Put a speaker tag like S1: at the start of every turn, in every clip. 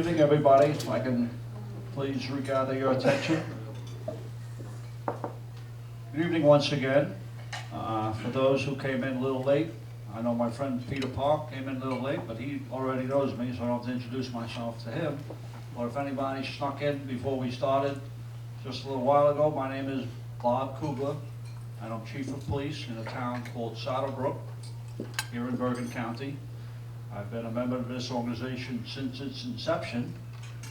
S1: Good evening, everybody. If I can please regather your attention. Good evening once again. For those who came in a little late, I know my friend Peter Park came in a little late, but he already knows me, so I don't have to introduce myself to him. Or if anybody snuck in before we started just a little while ago, my name is Bob Kugler, and I'm Chief of Police in a town called Saddlebrook here in Bergen County. I've been a member of this organization since its inception,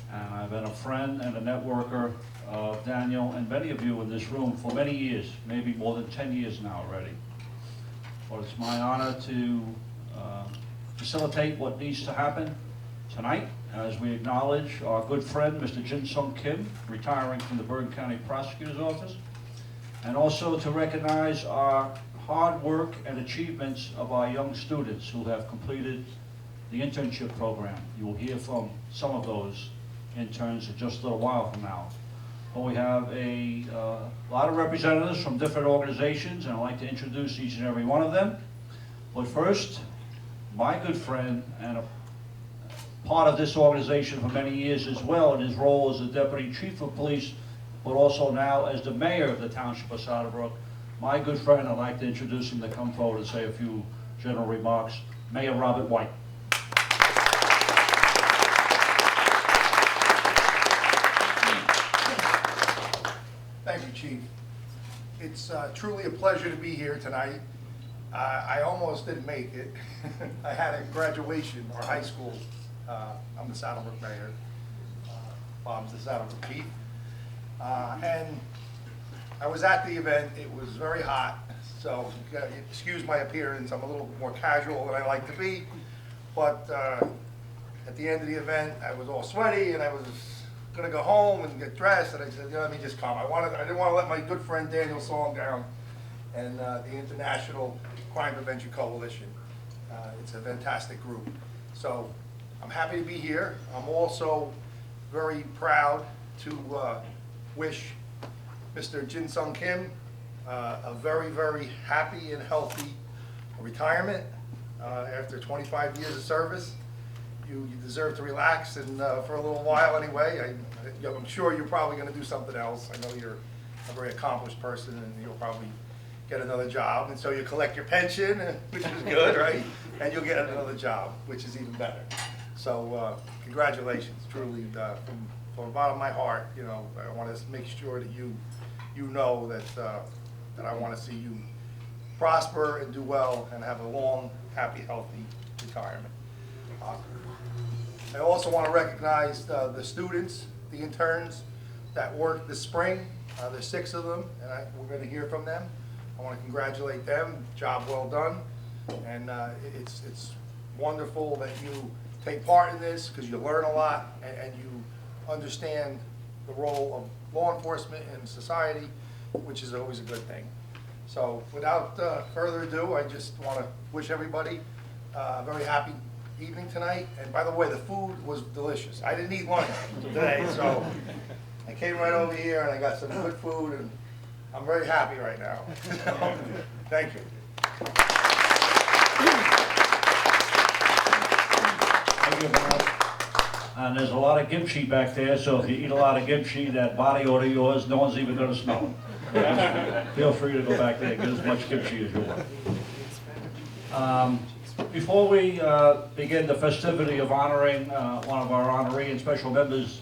S1: and I've been a friend and a networker of Daniel and many of you in this room for many years, maybe more than 10 years now already. Well, it's my honor to facilitate what needs to happen tonight as we acknowledge our good friend, Mr. Jin Sung Kim, retiring from the Bergen County Prosecutor's Office, and also to recognize our hard work and achievements of our young students who have completed the internship program. You will hear from some of those interns in just a little while from now. But we have a lot of representatives from different organizations, and I'd like to introduce each and every one of them. But first, my good friend and a part of this organization for many years as well in his role as the Deputy Chief of Police, but also now as the Mayor of the Township of Saddlebrook. My good friend, I'd like to introduce him to come forward and say a few general remarks. Mayor Robert White.
S2: Thank you, Chief. It's truly a pleasure to be here tonight. I almost didn't make it. I had a graduation or high school. I'm the Saddlebrook Mayor. Bob's the Saddlebrook Chief. And I was at the event. It was very hot, so excuse my appearance. I'm a little more casual than I like to be. But at the end of the event, I was all sweaty and I was gonna go home and get dressed, and I said, let me just come. I didn't want to let my good friend Daniel Song down, and the International Crime Prevention Coalition. It's a fantastic group. So I'm happy to be here. I'm also very proud to wish Mr. Jin Sung Kim a very, very happy and healthy retirement after 25 years of service. You deserve to relax, and for a little while anyway. I'm sure you're probably going to do something else. I know you're a very accomplished person, and you'll probably get another job, and so you collect your pension, which is good, right? And you'll get another job, which is even better. So congratulations, truly, from the bottom of my heart. You know, I want to make sure that you know that I want to see you prosper and do well and have a long, happy, healthy retirement. I also want to recognize the students, the interns that worked this spring. There's 6 of them, and we're going to hear from them. I want to congratulate them. Job well done. And it's wonderful that you take part in this because you learn a lot and you understand the role of law enforcement in society, which is always a good thing. So without further ado, I just want to wish everybody a very happy evening tonight. And by the way, the food was delicious. I didn't eat lunch today, so I came right over here and I got some good food, and I'm very happy right now. Thank you.
S1: Thank you, Bob. And there's a lot of kimchi back there, so if you eat a lot of kimchi, that body odor of yours, no one's even going to smell it. Feel free to go back there and get as much kimchi as you want. Before we begin the festivity of honoring one of our honoree and special members,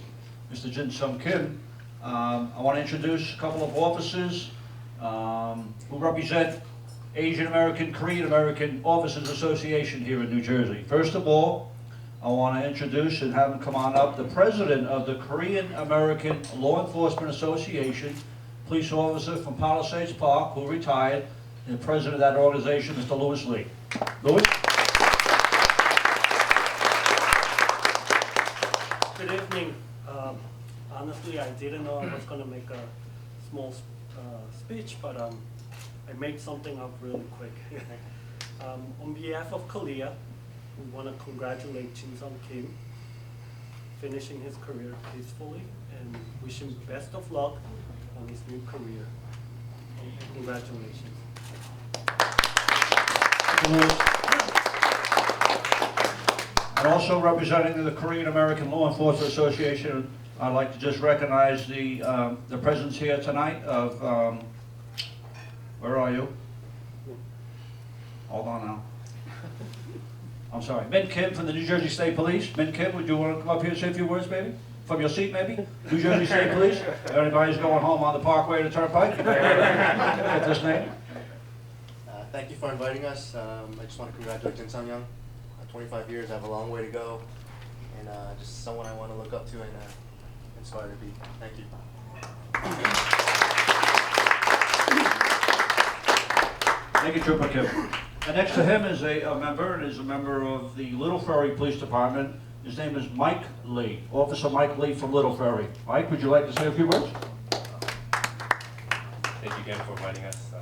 S1: Mr. Jin Sung Kim, I want to introduce a couple of officers who represent Asian American, Korean American Officers Association here in New Jersey. First of all, I want to introduce and have him come on up the president of the Korean American Law Enforcement Association, police officer from Palisades Park, who retired, and the president of that organization, Mr. Louis Lee. Louis?
S3: Good evening. Honestly, I didn't know I was going to make a small speech, but I made something up really quick. On behalf of Korea, we want to congratulate Jin Sung Kim finishing his career peacefully and wish him best of luck on his new career. Congratulations.
S1: And also representing the Korean American Law Enforcement Association, I'd like to just recognize the presence here tonight of, where are you? Hold on now. I'm sorry, Min Kim from the New Jersey State Police. Min Kim, would you want to come up here and say a few words, maybe? From your seat, maybe? New Jersey State Police? Everybody's going home on the Parkway to Turnpike? Get this name.
S4: Thank you for inviting us. I just want to congratulate Jin Sung Young. 25 years, I have a long way to go, and just someone I want to look up to and inspire to be. Thank you.
S1: Thank you, Trooper Kim. And next to him is a member, and is a member of the Little Ferry Police Department. His name is Mike Lee, Officer Mike Lee from Little Ferry. Mike, would you like to say a few words?
S5: Thank you again for inviting us.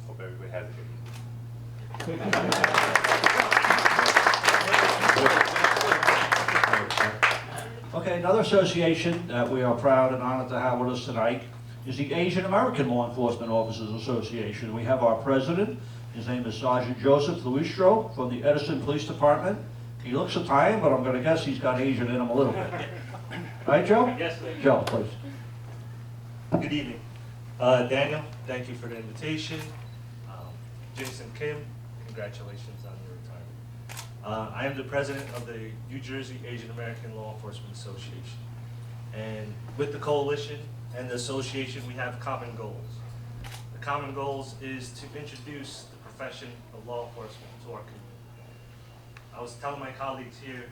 S5: Hope everybody has a good evening.
S1: Okay, another association that we are proud and honored to have with us tonight is the Asian American Law Enforcement Officers Association. We have our president. His name is Sergeant Joseph Luistro from the Edison Police Department. He looks Italian, but I'm going to guess he's got Asian in him a little bit. Right, Joe?
S6: Yes, sir.
S1: Joe, please.
S6: Good evening. Daniel, thank you for the invitation. Jason Kim, congratulations on your retirement. I am the president of the New Jersey Asian American Law Enforcement Association. And with the coalition and the association, we have common goals. The common goals is to introduce the profession of law enforcement to our community. I was telling my colleagues here,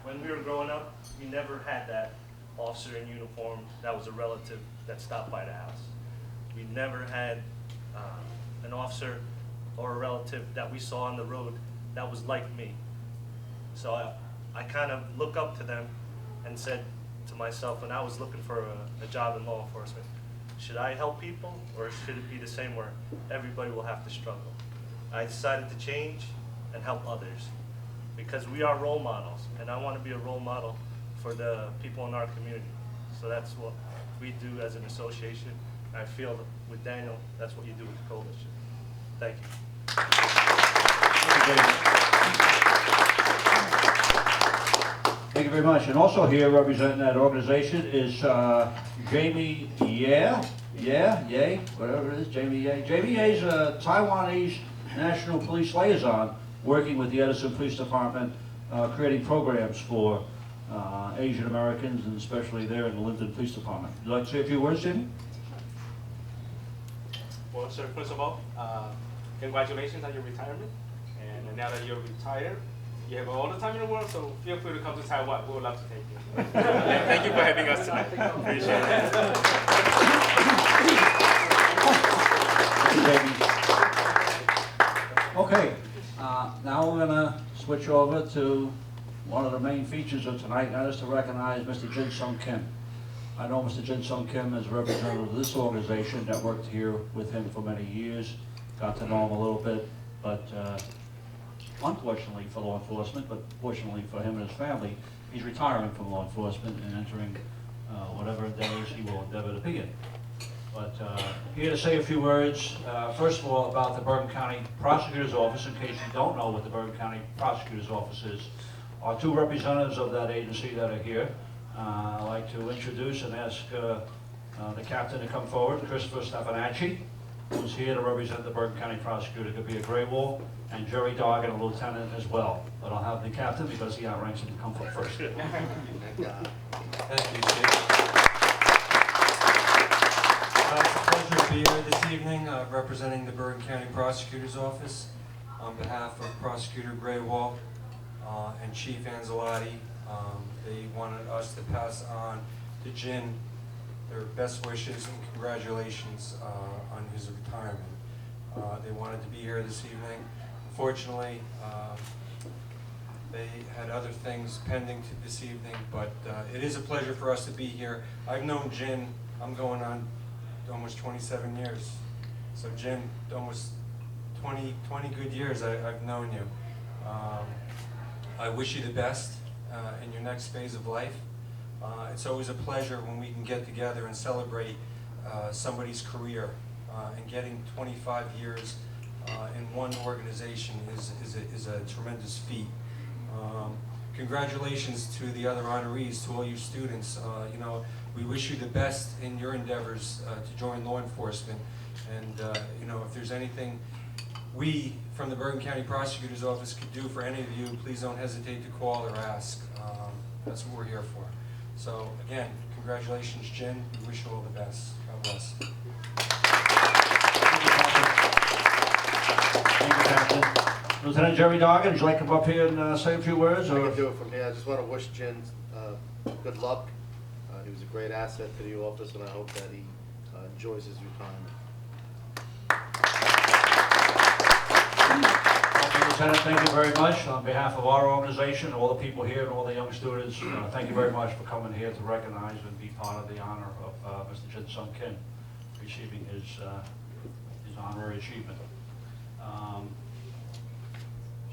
S6: when we were growing up, we never had that officer in uniform that was a relative that stopped by the house. We never had an officer or a relative that we saw on the road that was like me. So I kind of look up to them and said to myself, when I was looking for a job in law enforcement, should I help people or should it be the same where everybody will have to struggle? I decided to change and help others because we are role models, and I want to be a role model for the people in our community. So that's what we do as an association. I feel that with Daniel, that's what you do with the coalition. Thank you.
S1: Thank you very much. And also here representing that organization is Jamie Ye, whatever it is, Jamie Ye. Jamie Ye is a Taiwanese National Police Liaison working with the Edison Police Department, creating programs for Asian Americans, and especially there in the Linden Police Department. Would you like to say a few words, Jamie?
S5: Well, sir, first of all, congratulations on your retirement. And now that you're retired, you have all the time in the world, so feel free to come to Taiwan. We would love to take you. Thank you for having us tonight. Appreciate it.
S1: Okay, now we're going to switch over to one of the main features of tonight, and that is to recognize Mr. Jin Sung Kim. I know Mr. Jin Sung Kim is a representative of this organization that worked here with him for many years, got to know him a little bit, but unfortunately for law enforcement, but fortunately for him and his family, he's retiring from law enforcement and entering whatever endeavors he will endeavor to be in. But here to say a few words, first of all, about the Bergen County Prosecutor's Office. In case you don't know what the Bergen County Prosecutor's Office is, our two representatives of that agency that are here, I'd like to introduce and ask the captain to come forward, Christopher Stefanacci, who's here to represent the Bergen County Prosecutor, could be a Graywall, and Jerry Doggett, a lieutenant as well. But I'll have the captain, because he outranks him, to come forward first.
S7: Thank you, Chief. It's a pleasure to be here this evening representing the Bergen County Prosecutor's Office on behalf of Prosecutor Graywall and Chief Anzalotti. They wanted us to pass on to Jin their best wishes and congratulations on his retirement. They wanted to be here this evening. Unfortunately, they had other things pending this evening, but it is a pleasure for us to be here. I've known Jin, I'm going on almost 27 years. So Jin, almost 20 good years I've known you. I wish you the best in your next phase of life. It's always a pleasure when we can get together and celebrate somebody's career and getting 25 years in one organization is a tremendous feat. Congratulations to the other honorees, to all you students. You know, we wish you the best in your endeavors to join law enforcement. And you know, if there's anything we from the Bergen County Prosecutor's Office could do for any of you, please don't hesitate to call or ask. That's what we're here for. So again, congratulations, Jin. We wish you all the best. God bless.
S1: Thank you, Captain. Lieutenant Jerry Doggett, would you like to come up here and say a few words?
S4: I
S1: Or?
S4: can do it from here. I just want to wish Jin good luck. He was a great asset to the office, and I hope that he enjoys his retirement.
S1: Okay, Lieutenant, thank you very much. On behalf of our organization, all the people here and all the young students, thank you very much for coming here to recognize and be part of the honor of Mr. Jin Sung Kim receiving his honorary achievement.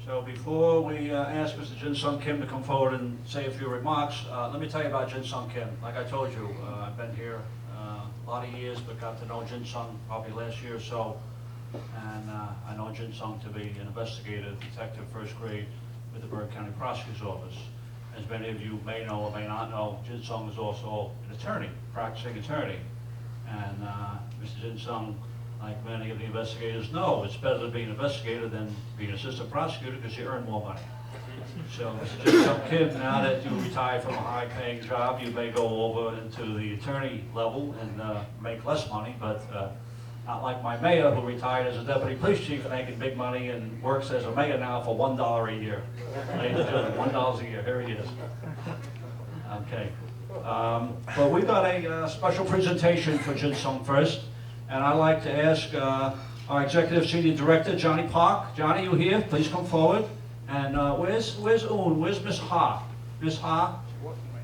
S1: So before we ask Mr. Jin Sung Kim to come forward and say a few remarks, let me tell you about Jin Sung Kim. Like I told you, I've been here a lot of years, but got to know Jin Sung probably last year or so. And I know Jin Sung to be an investigator, detective, first grade with the Bergen County Prosecutor's Office. As many of you may know or may not know, Jin Sung is also an attorney, practicing attorney. And Mr. Jin Sung, like many of the investigators know, it's better to be an investigator than be an assistant prosecutor because you earn more money. So Mr. Jin Sung Kim, now that you retired from a high-paying job, you may go over into the attorney level and make less money, but not like my mayor who retired as a deputy police chief making big money and works as a mayor now for $1 a year. Ladies and gentlemen, $1 a year, here he is. Okay. But we've got a special presentation for Jin Sung first, and I'd like to ask our Executive Senior Director, Johnny Park. Johnny, you here? Please come forward. And where's Un? Where's Miss Ha? Miss Ha?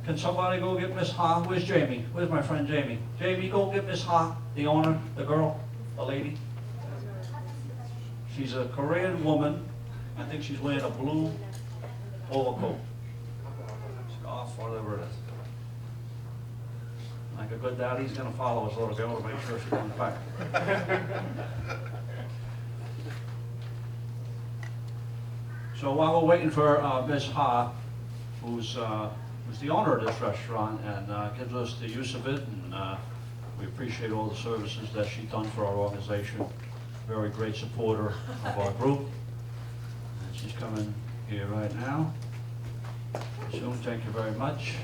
S1: Can somebody go get Miss Ha? Where's Jamie? Where's my friend Jamie? Jamie, go get Miss Ha, the owner, the girl, the lady. She's a Korean woman. I think she's wearing a blue overcoat. Scarf, whatever it is. Like a good daddy, he's gonna follow us a little bit to make sure she comes back. So while we're waiting for Ms. Ha, who's the owner of this restaurant and gives us the use of it, and we appreciate all the services that she's done for our organization. Very great supporter of our group. And she's coming here right now. So thank you very much.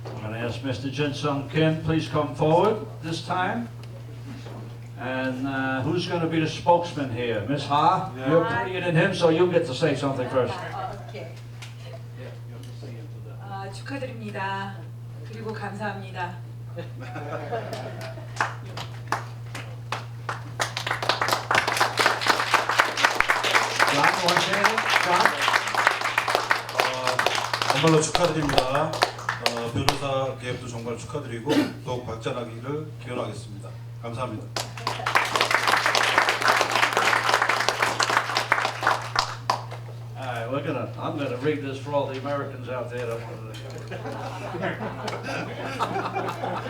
S1: I'm going to ask Mr. Jin Sung Kim, please come forward this time. And who's going to be the spokesman here? Ms. Ha, you're prettier than him, so you get to say something first.
S8: 오케이. 축하드립니다. 그리고 감사합니다.
S1: John, you want to say anything? John?
S9: 정말로 축하드립니다. 변호사 개업도 정말 축하드리고 더욱 발전하기를 기원하겠습니다. 감사합니다.
S1: All right, I'm gonna read this for all the Americans out there that wanted to.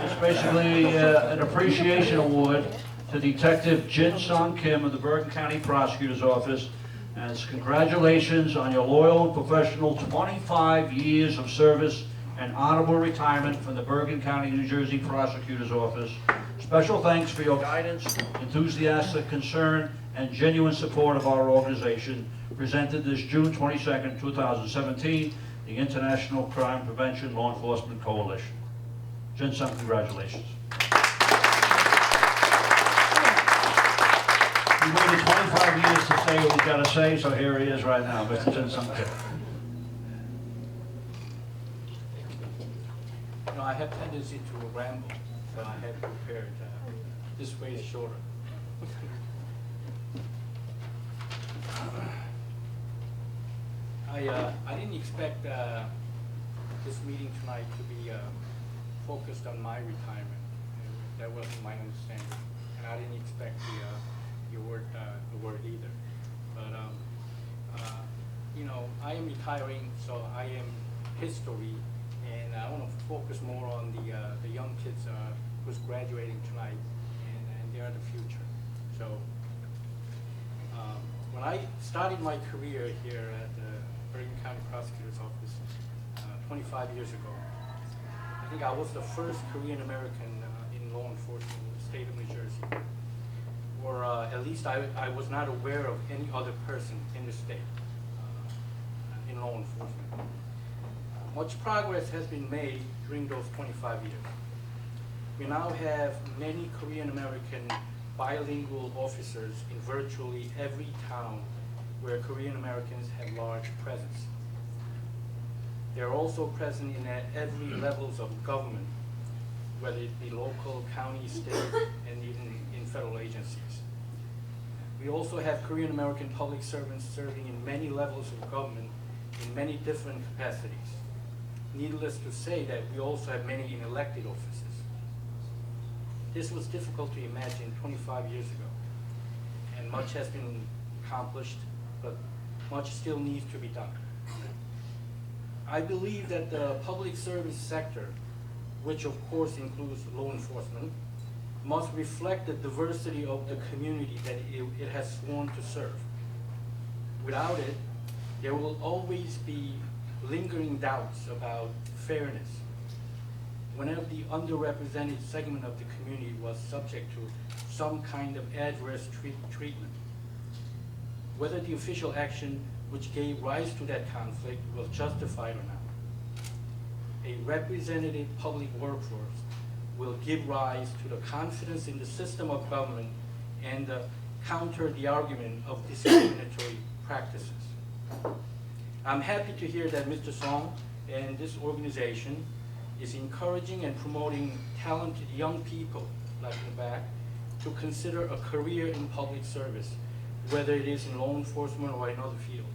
S1: It's basically an appreciation award to Detective Jin Sung Kim of the Bergen County Prosecutor's Office. And it's congratulations on your loyal and professional 25 years of service and honorable retirement from the Bergen County, New Jersey Prosecutor's Office. Special thanks for your guidance, enthusiastic concern, and genuine support of our organization. Presented this June 22nd, 2017, the International Crime Prevention Law Enforcement Coalition. Jin Sung, congratulations. He waited 25 years to say what he's got to say, so here he is right now, Mr. Jin Sung Kim.
S10: You know, I have tendency to ramble, so I had prepared. This way is shorter. I didn't expect this meeting tonight to be focused on my retirement. That wasn't my understanding, and I didn't expect the word either. But you know, I am retiring, so I am history, and I want to focus more on the young kids who's graduating tonight, and they are the future. So When I started my career here at the Bergen County Prosecutor's Office 25 years ago, I think I was the first Korean American in law enforcement in the state of New Jersey. Or at least I was not aware of any other person in the state in law enforcement. Much progress has been made during those 25 years. We now have many Korean American bilingual officers in virtually every town where Korean Americans have large presence. They're also present in every levels of government, whether it be local, county, state, and even in federal agencies. We also have Korean American public servants serving in many levels of government in many different capacities. Needless to say that we also have many in elected offices. This was difficult to imagine 25 years ago, and much has been accomplished, but much still needs to be done. I believe that the public service sector, which of course includes law enforcement, must reflect the diversity of the community that it has sworn to serve. Without it, there will always be lingering doubts about fairness. Whenever the underrepresented segment of the community was subject to some kind of adverse treatment, whether the official action which gave rise to that conflict was justified or not. A representative public workforce will give rise to the confidence in the system of government and counter the argument of discriminatory practices. I'm happy to hear that Mr. Song and this organization is encouraging and promoting talented young people, like in the back, to consider a career in public service, whether it is in law enforcement or in other fields.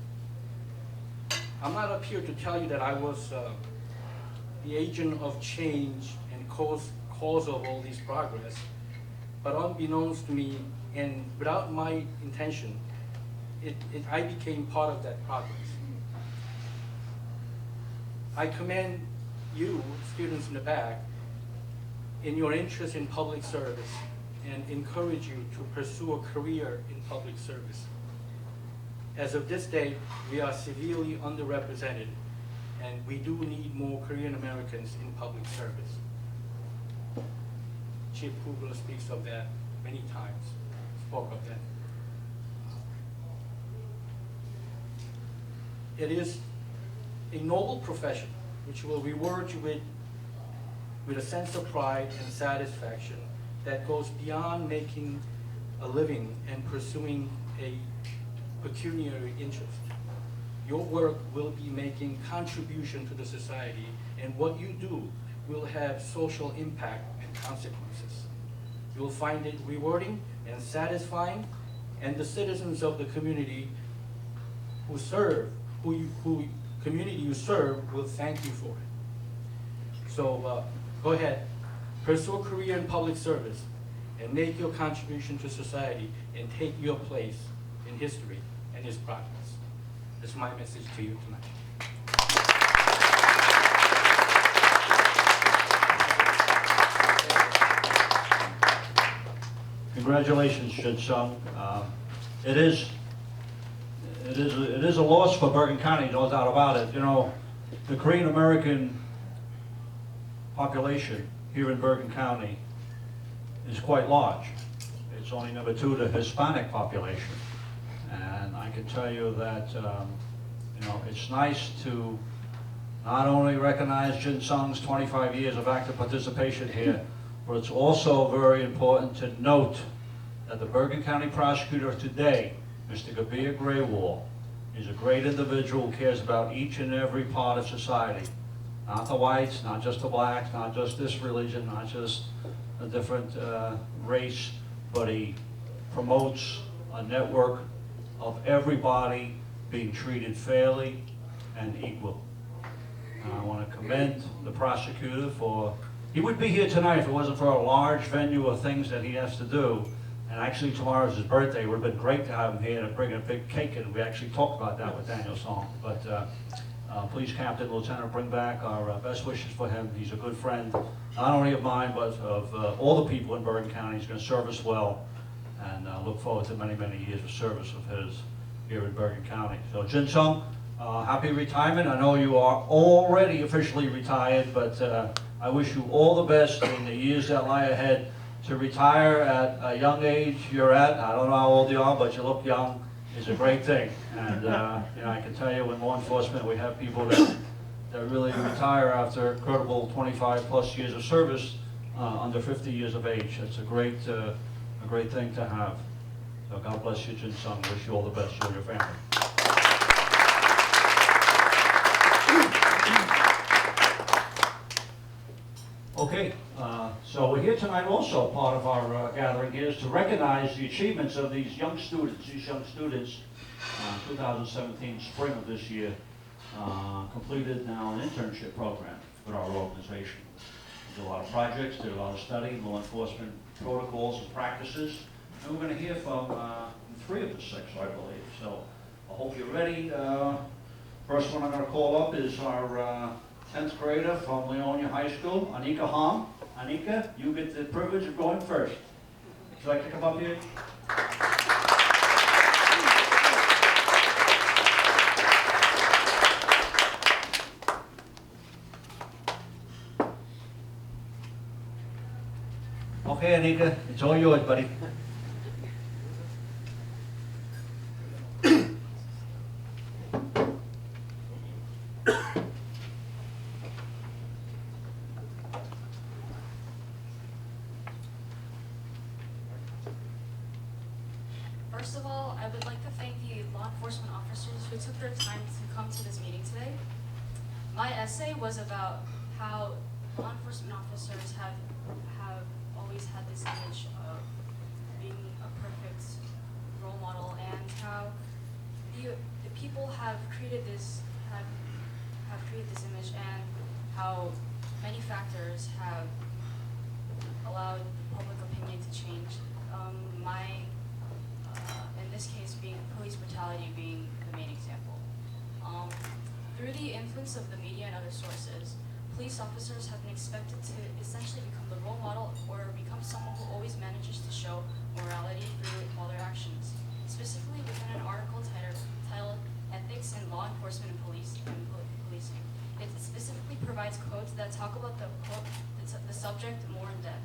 S10: I'm not up here to tell you that I was the agent of change and cause of all this progress, but unbeknownst to me and without my intention, I became part of that progress. I commend you, students in the back, in your interest in public service and encourage you to pursue a career in public service. As of this day, we are severely underrepresented, and we do need more Korean Americans in public service. Chief Kugler speaks of that many times, spoke of that. It is a noble profession which will reward you with a sense of pride and satisfaction that goes beyond making a living and pursuing a pecuniary interest. Your work will be making contribution to the society, and what you do will have social impact and consequences. You will find it rewarding and satisfying, and the citizens of the community community you serve will thank you for it. So go ahead, pursue a career in public service, and make your contribution to society, and take your place in history and its progress. That's my message to you tonight.
S1: Congratulations, Jin Sung. It is a loss for Bergen County, no doubt about it. You know, the Korean American population here in Bergen County is quite large. It's only number 2 to Hispanic population. And I can tell you that, you know, it's nice to not only recognize Jin Sung's 25 years of active participation here, but it's also very important to note that the Bergen County prosecutor today, Mr. Gabir Graywall, is a great individual who cares about each and every part of society. Not the whites, not just the blacks, not just this religion, not just a different race, but he promotes a network of everybody being treated fairly and equal. And I want to commend the prosecutor for, he would be here tonight if it wasn't for a large venue of things that he has to do. And actually tomorrow's his birthday. It would have been great to have him here to bring a big cake, and we actually talked about that with Daniel Song. But please, Captain, Lieutenant, bring back our best wishes for him. He's a good friend, not only of mine, but of all the people in Bergen County. He's going to serve us well. and look forward to many, many years of service of his here in Bergen County. So Jin Sung, happy retirement. I know you are already officially retired, but I wish you all the best in the years that lie ahead. To retire at a young age you're at, I don't know how old you are, but you look young, is a great thing. And you know, I can tell you in law enforcement we have people that really retire after incredible 25 plus years of service under 50 years of age. It's a great thing to have. So God bless you, Jin Sung. Wish you all the best, you and your family. Okay, so we're here tonight also, part of our gathering here is to recognize the achievements of these young students. 2017 spring of this year, completed now an internship program with our organization. We did a lot of projects, did a lot of study, law enforcement protocols and practices, and we're going to hear from 3 of the 6, I believe. So I hope you're ready. First one I'm going to call up is our 10th grader from Leonia High School, Anika Hom. Anika, you get the privilege of going first. Would you like to come up here? Okay, Anika, it's all yours, buddy.
S11: First of all, I would like to thank the law enforcement officers who took their time to come to this meeting today. My essay was about how law enforcement officers have always had this image of being a perfect role model, and how the people have created this image, and how many factors have allowed public opinion to change. In this case, being police brutality being the main example. Through the influence of the media and other sources, police officers have been expected to essentially become the role model or become someone who always manages to show morality through all their actions. Specifically within an article titled Ethics in Law Enforcement and Policing. It specifically provides quotes that talk about the subject more in depth.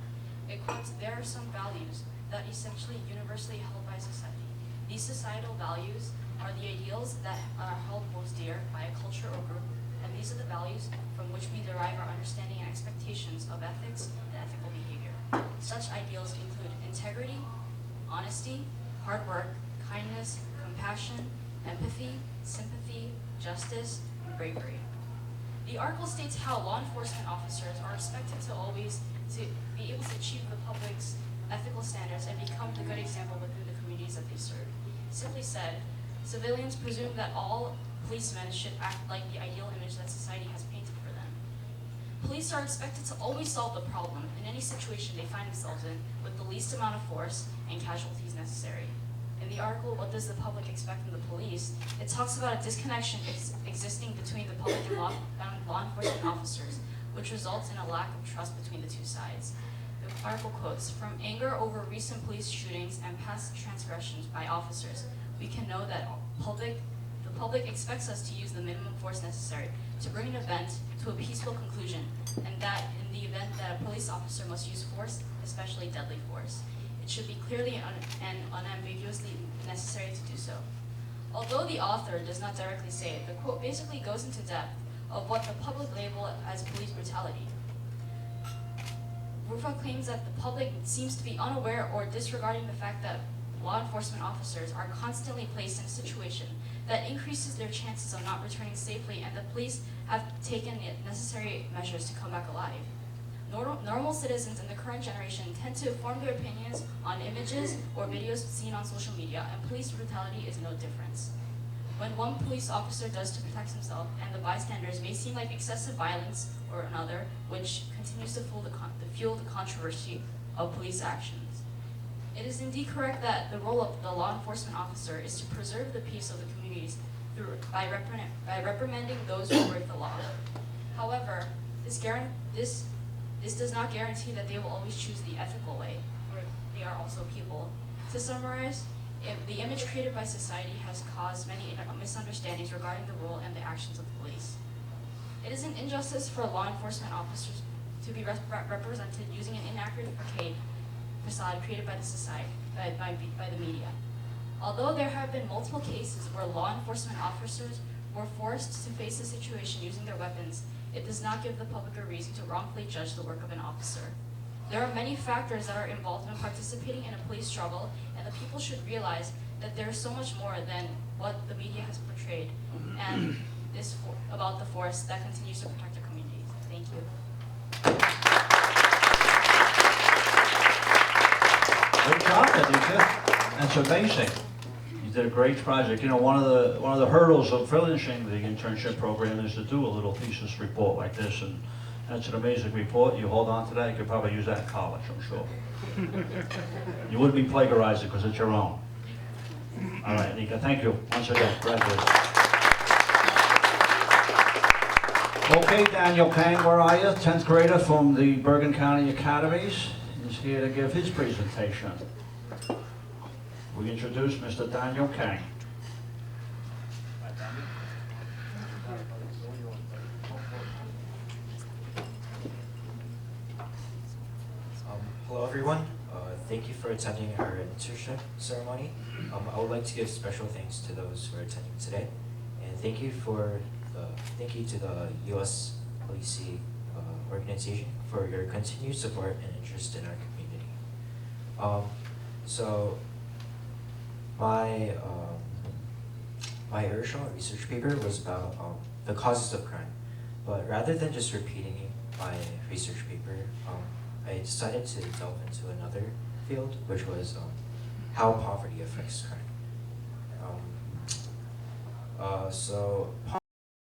S11: It quotes, "There are some values that essentially universally held by society. These societal values are the ideals that are held most dear by a culture or group, and these are the values from which we derive our understanding and expectations of ethics and ethical behavior. Such ideals include integrity, honesty, hard work, kindness, compassion, empathy, sympathy, justice, and bravery." The article states how law enforcement officers are expected to always be able to achieve the public's ethical standards and become the good example within the communities that they serve. Simply said, civilians presume that all policemen should act like the ideal image that society has painted for them. Police are expected to always solve the problem in any situation they find themselves in with the least amount of force and casualties necessary. In the article, What Does the Public Expect from the Police?, it talks about a disconnection existing between the public and law enforcement officers, which results in a lack of trust between the two sides. The article quotes, "From anger over recent police shootings and past transgressions by officers, we can know that the public expects us to use the minimum force necessary to bring an event to a peaceful conclusion, and that in the event that a police officer must use force, especially deadly force, it should be clearly and unambiguously necessary to do so." Although the author does not directly say it, the quote basically goes into depth of what the public label as police brutality. Rufa claims that the public seems to be unaware or disregarding the fact that law enforcement officers are constantly placed in a situation that increases their chances of not returning safely, and the police have taken necessary measures to come back alive. Normal citizens in the current generation tend to form their opinions on images or videos seen on social media, and police brutality is no different. When one police officer does to protect himself and the bystanders may seem like excessive violence or another, which continues to fuel the controversy of police actions. It is indeed correct that the role of the law enforcement officer is to preserve the peace of the communities by reprimanding those who break the law. However, this does not guarantee that they will always choose the ethical way, or they are also people, To summarize, the image created by society has caused many misunderstandings regarding the role and the actions of police. It is an injustice for law enforcement officers to be represented using an inaccurate facade created by the society, by the media. Although there have been multiple cases where law enforcement officers were forced to face the situation using their weapons, it does not give the public a reason to wrongfully judge the work of an officer. There are many factors that are involved in participating in a police struggle, and the people should realize that there is so much more than what the media has portrayed, and about the force that continues to protect our communities. Thank you.
S1: Good job, Aditya. That's amazing. You did a great project. You know, one of the hurdles of finishing the internship program is to do a little thesis report like this, and that's an amazing report. You hold on to that. You could probably use that in college, I'm sure. You wouldn't be plagiarizing because it's your own. All right, Nika, thank you once again. Congratulations. Okay, Daniel Kang, where are you? 10th grader from the Bergen County Academies is here to give his presentation. We introduce Mr. Daniel Kang.
S12: Hello everyone, thank you for attending our internship ceremony. I would like to give special thanks to those who are attending today, and thank you to the U.S. Police organization for your continued support and interest in our community. So my original research paper was about the causes of crime, but rather than just repeating my research paper, I decided to delve into another field, which was how poverty affects crime. So